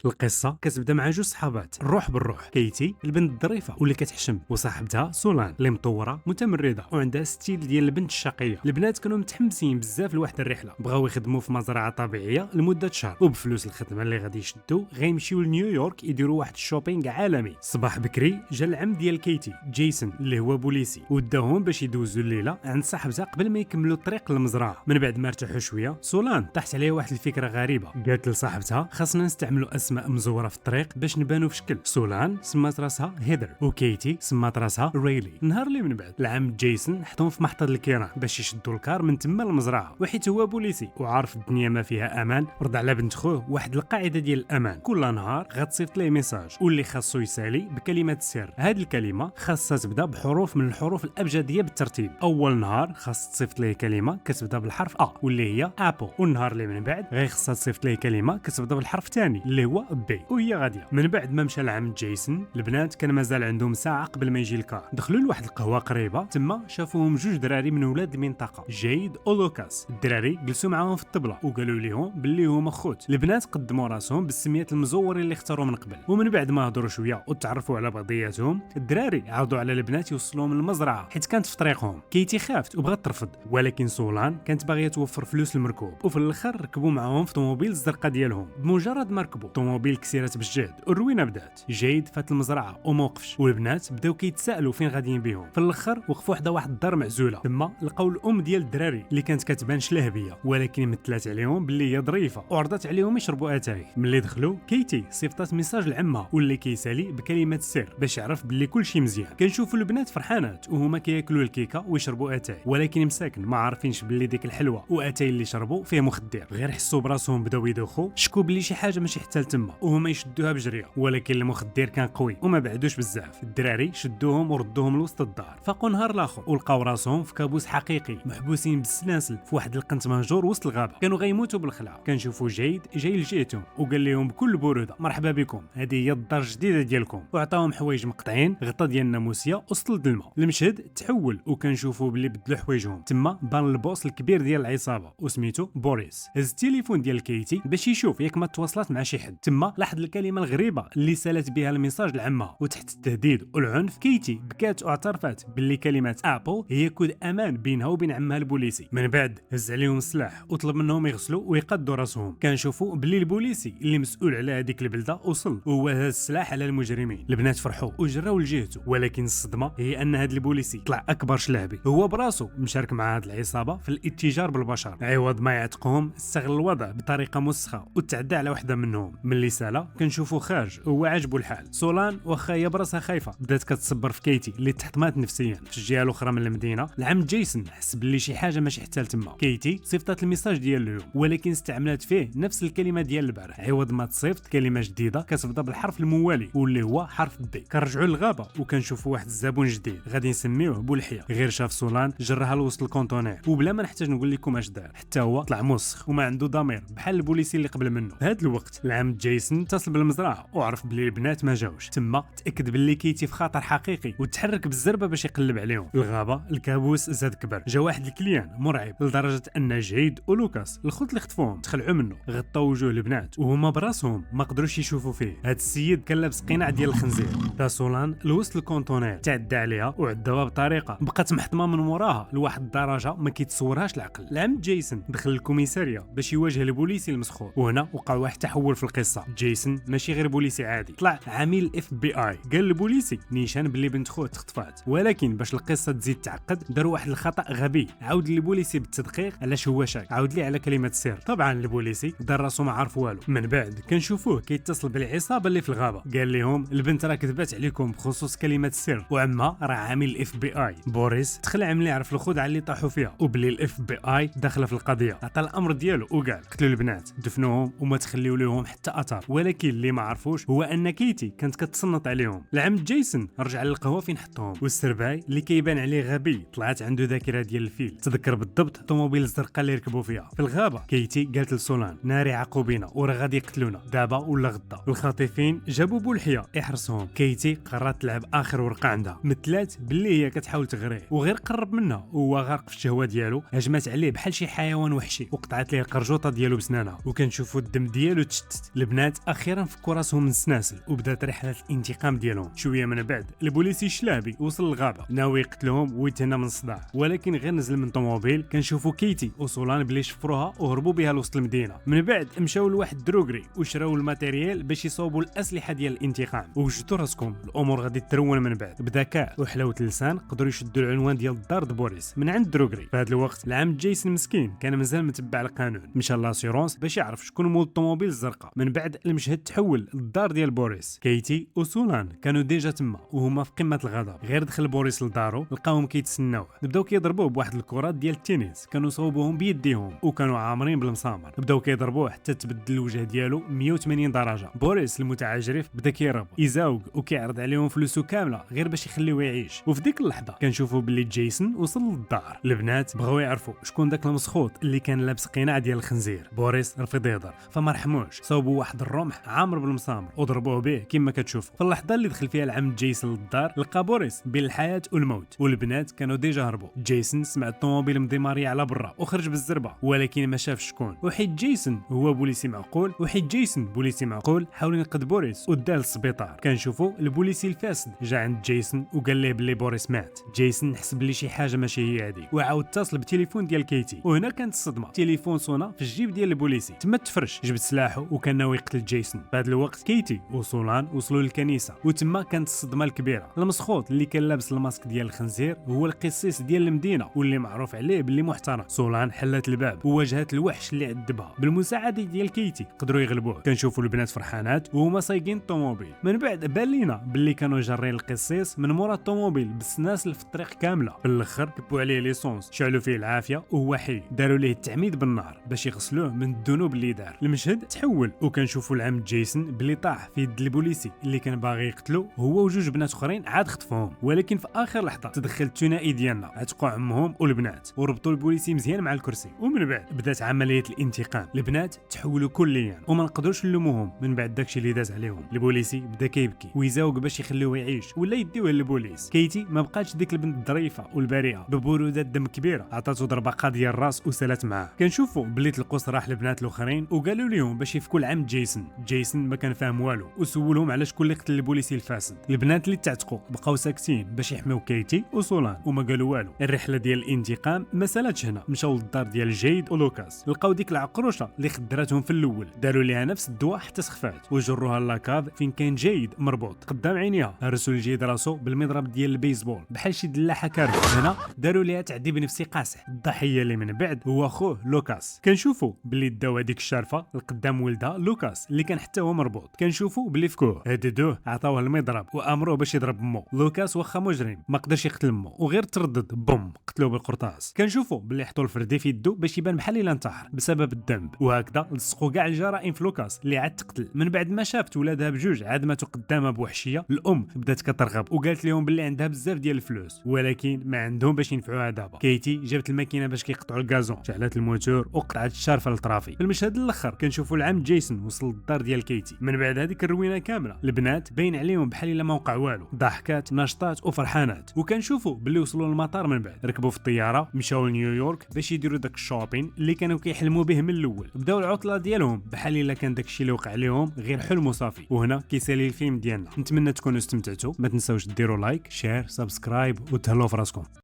القصه كتبدا مع جوج صحابات الروح بالروح. كيتي البنت الظريفه واللي كتحشم، وصاحبتها سولان اللي مطوره متمرده وعندها ستيل ديال البنت الشقيه. البنات كانوا متحمسين بزاف لواحد الرحله، بغاو يخدموا في مزرعه طبيعيه لمده شهر، وبفلوس الخدمه اللي غادي يشدوا غيمشيو لنيويورك يديروا واحد الشوبينغ عالمي. صباح بكري جا العم ديال كيتي جيسون اللي هو بوليسي، وداهم باش يدوزوا الليله عند صاحبتها قبل ما يكملوا الطريق للمزرعه. من بعد ما ارتاحوا شويه سولان طاحت عليه واحد الفكره غريبه، قالت لصاحبتها خاصنا نستعملوا اسماء مزوره في الطريق باش نبانوا في شكل. سولان سمات راسها هيدر، وكيتي سمات راسها ريلي. نهار اللي من بعد العم جيسون حطهم في محطه الكيران باش يشدوا الكار من تما للمزرعه، وحيت هو بوليسي وعارف الدنيا ما فيها امان، رد على بنت خوه واحد القاعده ديال الامان: كل نهار غتصيفط ليه ميساج واللي خاصو يسالي بكلمات السر. هاد الكلمه خاصها تبدا بحروف من الحروف الابجديه بالترتيب. اول نهار خاص تصيفط ليه كلمه كتبدا بالحرف ا واللي هي ابل، والنهار اللي من بعد غير خاصها تصيفط ليه كلمه كتبدا بالحرف الثاني اللي هو بي، وهي غاديه. من بعد ما مشى لعم جيسون البنات كان مازال عندهم ساعه قبل ما يجي الكار. دخلوا لواحد القهوه قريبه، تما شافوهم جوج دراري من ولاد المنطقه، جيد ولوكاس. الدراري جلسوا معاهم في الطبله وقالوا لهم باللي هما خوت. البنات قدموا راسهم بالسميات المزورين اللي اختاروا من قبل، ومن بعد ما هضروا شويه وتعرفوا على بعضياتهم الدراري عرضوا على البنات يوصلوهم للمزرعه حيت كانت في طريقهم. كيتي خافت وبغات ترفض، ولكن سولان كانت باغيه توفر فلوس المركوب، وفي الاخر ركبوا معاهم في طوموبيل الزرقاء ديالهم. بمجرد ما ركبوا الطوموبيل كسيرات بالجهد والروينه بدات. جيد فات المزرعه وموقفش، والبنات بداو كيتسائلوا فين غاديين بهم. في الاخر وقفوا حدا واحد الدار معزوله، تما لقاو الام ديال الدراري اللي كانت كتبان شلهبيه، ولكن مثلات عليهم باللي هي ظريفه وعرضت عليهم يشربوا اتاي. ملي دخلوا كيتي صيفطات ميساج لعمها واللي كيسالي بكلمات السر باش يعرف باللي كلشي مزيان. كنشوفوا البنات فرحانات وهما كياكلوا الكيكه ويشربوا اتاي، ولكن مساكن ما عارفينش باللي ديك الحلوه واتاي اللي شربوا فيه مخدر. غير حسوا براسهم بداو يدوخوا، شكوا باللي شي حاجه ماشي حتى لتما وهما يشدوها بجريه، ولكن المخدر كان قوي وما بعدوش بزاف. الدراري شدوهم وردوهم لوسط الدار. فاقوا نهار الاخر ولقاو راسهم في كابوس حقيقي، محبوسين بالسلاسل في واحد القنت مهجور وسط الغابه. كانوا غيموتوا بالخلع. كنشوفوا جيد جاي لجهتهم وقال لهم بكل بروده مرحبا بكم، هذه هي الدار الجديده ديالكم، وعطاهم حوايج مقطعين غطا ديال الناموسيه وسط الماء. المشهد تحول وكنشوفوا باللي بدلوا حوايجهم. تما بان البوس الكبير ديال العصابه وسميتو بوريس. هز التليفون ديال كيتي باش يشوف ياك ما تواصلات مع شي حد. تما لاحظ الكلمه الغريبه اللي سالت بها الميساج لعمها، وتحت التهديد والعنف كيتي بكات واعترفت باللي كلمات ابل هي كود امان بينها وبين عمها البوليسي. من بعد هز عليهم السلاح وطلب منهم يغسلوا ويقدوا راسهم. كنشوفوا باللي البوليسي اللي مسؤول على هذيك البلده وصل وهو هز السلاح على المجرمين. البنات فرحوا وجراو لجهته، ولكن الصدمه هي ان هذا البوليسي طلع اكبر شلهبي. هو براسو مشارك مع هذه العصابه في الاتجار بالبشر. عوض ما يعتقهم استغل الوضع بطريقه مسخه وتعدى على وحده منهم. ملي سالا كنشوفوا خارج وهو عاجبو الحال. سولان واخا هي براسها خايفه بدات كتصبر في كيتي اللي تحطمات نفسيا. في الجهه الاخرى من المدينه العم جيسون حس باللي شي حاجه ماشي حتى لتما. كيتي صيفطات الميساج ديال اليوم ولكن استعملت فيه نفس الكلمه ديال البارح. عوض ما تصيفط كلمه جديده كتبدا بالحرف الموالي واللي هو حرف بي. كنرجعوا للغابه وكنشوفوا واحد الزبون جديد غادي نسميوه بولحيه. غير شاف سولان جرها لوسط الكونتونير، وبلا ما نحتاج نقول لكم اش دار، حتى هو طلع مسخ وما عنده ضمير بحال البوليسي اللي قبل منه. في هذا الوقت العم جيسون اتصل بالمزرعه وعرف بلي البنات ما جاوش. تما تاكد بلي كيتي في خطر حقيقي وتحرك بالزربه باش يقلب عليهم. الغابه الكابوس زاد كبر. جا واحد الكليان مرعب لدرجه ان جيد ولوكاس الخوت اللي خطفوهم تخلعوا منه. غطاو وجوه البنات وهما براسهم ما قدروش يشوفوا فيه. هاد السيد كان لابس قناع ديال الخنزير. تا سولان لوسط الكونتونير تعدى عليها وعداوها بطريقه بقات محطمه من وراها لواحد الدرجه ما كيتصورهاش العقل. العم جيسون دخل الكوميساريه باش يواجه البوليسي المسخور، وهنا وقع واحد تحول في القصه. جيسون ماشي غير بوليسي عادي، طلع عميل الاف بي اي. قال البوليسي نيشان باللي بنت خوه تخطفات، ولكن باش القصه تزيد تعقد دار واحد الخطا غبي. عاود البوليسي بالتدقيق علاش هو شاك، عاود لي على كلمه سر. طبعا البوليسي دار راسو ما عارف والو. من بعد كنشوفوه كيتصل بالعصابه اللي في الغابه، قال لهم البنت راه كذبات عليكم بخصوص كلمه السر، وعمها راه عامل الاف بي اي. بوريس تخلع ملي عرف الخدعه اللي طاحوا فيها وبلي الاف بي اي داخله في القضيه. عطى الامر ديالو وقال قتلوا البنات دفنوهم وما تخليو لهم حتى اثر. ولكن اللي ما عرفوش هو ان كيتي كانت كتصنت عليهم. العم جيسون رجع للقهوه فين حطهم، والسرباي اللي كيبان عليه غبي طلعت عنده ذاكره ديال الفيل. تذكر بالضبط الطوموبيل الزرقاء اللي ركبوا فيها. في الغابه كيتي قالت لسولان ناري عقوبينا وراه غادي يقتلونا دابا ولا غدا. الخاطفين جابوا بولحيه يحرسهم. كيتي قررت تلعب اخر ورقه عندها، مثلات باللي هي كتحاول تغريه وغير قرب منها وهو غارق في الشهوه ديالو هجمت عليه بحال شي حيوان وحشي وقطعت ليه القرجوطه ديالو بسنانها. وكنشوفوا الدم ديالو تشتت. البنات اخيرا فكوا راسهم من السناسل وبدات رحله الانتقام ديالهم. شويه من بعد البوليسي الشلابي وصل للغابه ناوي يقتلهم ويتهنى من الصداع، ولكن غير نزل من طوموبيل كنشوفوا كيتي وسولان بلي شفروها وهربوا بها لوسط المدينه. من بعد مشاو لواحد دروغري وشراو الماتيريال باش يصوبوا الاسلحه ديال الانتقام. وجدوا راسكم الامور غادي ترون من بعد بذكاء وحلاوه اللسان قدروا يشدوا العنوان ديال الدار بوريس من عند دروغري. في هذا الوقت العم جيسون مسكين كان مازال متبع القانون، مشى لاسيرونس باش يعرف شكون مول الطوموبيل الزرقاء. من بعد المشهد تحول للدار ديال بوريس. كيتي وسولان كانوا ديجا تما وهما في قمه الغضب. غير دخل بوريس لدارو لقاهم كيتسناوه، بداو كيضربوه بواحد الكرات ديال التنس كانوا صوبوهم بيديهم وكانوا عامرين بالمسامر. بداو كيضربوه حتى تبدل الوجه ديالو 180 درجه. بوريس المتعجرف بدا كيرب يزاوق وكيعرض عليهم فلوسو كامله غير باش يخليوه يعيش. وفي ديك اللحظه كنشوفوا باللي جيسون وصل للدار. البنات بغاو يعرفوا شكون داك المسخوط اللي كان لابس قناع ديال الخنزير. بوريس رفض يهضر فما رحموش، صوبوا واحد الرمح عامر بالمسامر وضربوه به كما كتشوفوا. في اللحظه اللي دخل فيها العم جيسون للدار لقى بوريس بين الحياه والموت، والبنات كانوا ديجا هربوا. جيسون سمع الطوموبيل مديماريه على برا وخرج بالزربه ولكن ما شاف شكون. وحيت جيسون هو بوليسي معقول حاول ينقذ بوريس وداه للسبيطار. كنشوفوا البوليسي الفاسد جا عند جيسون وقال ليه بلي بوريس مات. جيسون حس بلي شي حاجه ماشي هي عادي وعاود اتصل بالتليفون ديال كيتي، وهنا كانت الصدمه. التليفون صونا في الجيب ديال البوليسي. تما تفرش جبد سلاحه وكان ناوي يقتل جيسون. في هذا الوقت كيتي وسولان وصلوا للكنيسه وتما كانت الصدمه الكبيره. المسخوط اللي كان لابس الماسك ديال الخنزير هو القسيس ديال المدينه واللي معروف عليه باللي محترم. سولان حلت الباب وواجهت الوحش اللي عذبها. بالمساعده ديال كيتي قدروا يغلبوه. كنشوفوا البنات فرحانات وهما سايقين الطوموبيل. من بعد بان لينا باللي كانوا جارين القسيس من مورا الطوموبيل بالسناسل في الطريق كامله. في الاخر كبوا عليه ليسونس، شعلوا فيه العافيه وهو حي. داروا ليه التعميد بالنار باش يغسلوه من الذنوب اللي دار. المشهد تحول وكنشوفوا العم جيسون بلي طاح في يد البوليسي اللي كان باغي يقتلو هو وجوج بنات اخرين عاد خطفوهم. ولكن في اخر لحظه تدخل الثنائي ديالنا، عتقوا عمهم والبنات وربطوا البوليسي مزيان مع الكرسي. ومن بعد بدات عمليه الانتقام. البنات تحولوا كليا وما نقدروش نلوموهم من بعد داكشي اللي داز عليهم. البوليسي بدا كيبكي ويزاوق باش يخليوه يعيش ولا يديوه للبوليس. كيتي ما بقاتش ديك البنت الظريفه والبريئه، ببروده دم كبيره عطاتو ضربه قاضيه الراس وسالات معاه. كنشوفوا بلي تلقوا صراح البنات الاخرين وقالوا لهم باش يفكوا العم جيسون. جيسون ما كان فاهم والو وسولهم على شكون اللي قتل البوليسي الفاسد. البنات اللي تعتقوا بقاو ساكتين باش يحميو كيتي وسولان وما قالوا والو. الرحله ديال الانتقام ما سالاتش هنا، مشاو للدار ديال جيد ولوكاس لقاو ديك العقروشه اللي خدراتهم في الاول، داروا ليها نفس الدواء حتى سخفات وجروها لاكاف فين كان جيد مربوط قدام عينيها. هرسوا لجيد راسو بالمضرب ديال البيسبول بحال شي دلاحه كاربه. هنا داروا ليها تعذيب نفسي قاصح. الضحيه اللي من بعد هو خوه لوكاس. كنشوفوا باللي داو هذيك الشرفه لقدام ولدها لوكاس اللي كان حتى هو مربوط. كنشوفوا باللي فكوه هددوه عطاوه المضرب وامروه باش يضرب مو. لوكاس واخا مجرم ما قدرش يقتل مو وغير تردد بوم قتلوه بالقرطاس. كنشوفوا باللي حطوا الفردي في يدو باش يبان بحال الا انتحر بسبب الذنب، وهكذا لصقوا كاع الجرائم في لوكاس اللي عاد تقتل. من بعد ما شافت ولادها بجوج عاد ماتوا قدامها بوحشيه، الام بدات كترغب وقالت لهم باللي عندها بزاف ديال الفلوس ولكن ما عندهم باش ينفعوها دابا. كيتي جابت الماكينه باش كيقطعوا الغازون، شعلت الموتور وقطعت الشارفه للطرافي. في المشهد الاخر كنشوفوا العم جيسون وصل للدار ديال كيتي. من بعد هذيك الروينه كامله البنات باين عليهم بحال الا ما وقع والو، ضحكات ناشطات وفرحانات. وكنشوفوا باللي وصلوا للمطار. من بعد ركبوا في الطياره مشاو لنيويورك باش يديروا داك الشوبين اللي كانوا كيحلموا به من الاول. بداو العطله ديالهم بحال الا كان داك الشيء اللي وقع لهم غير حلم وصافي. وهنا كيسالي الفيلم ديالنا. نتمنى تكونوا استمتعتوا، ما تنساوش ديروا لايك شير سبسكرايب وتهلاو في راسكم.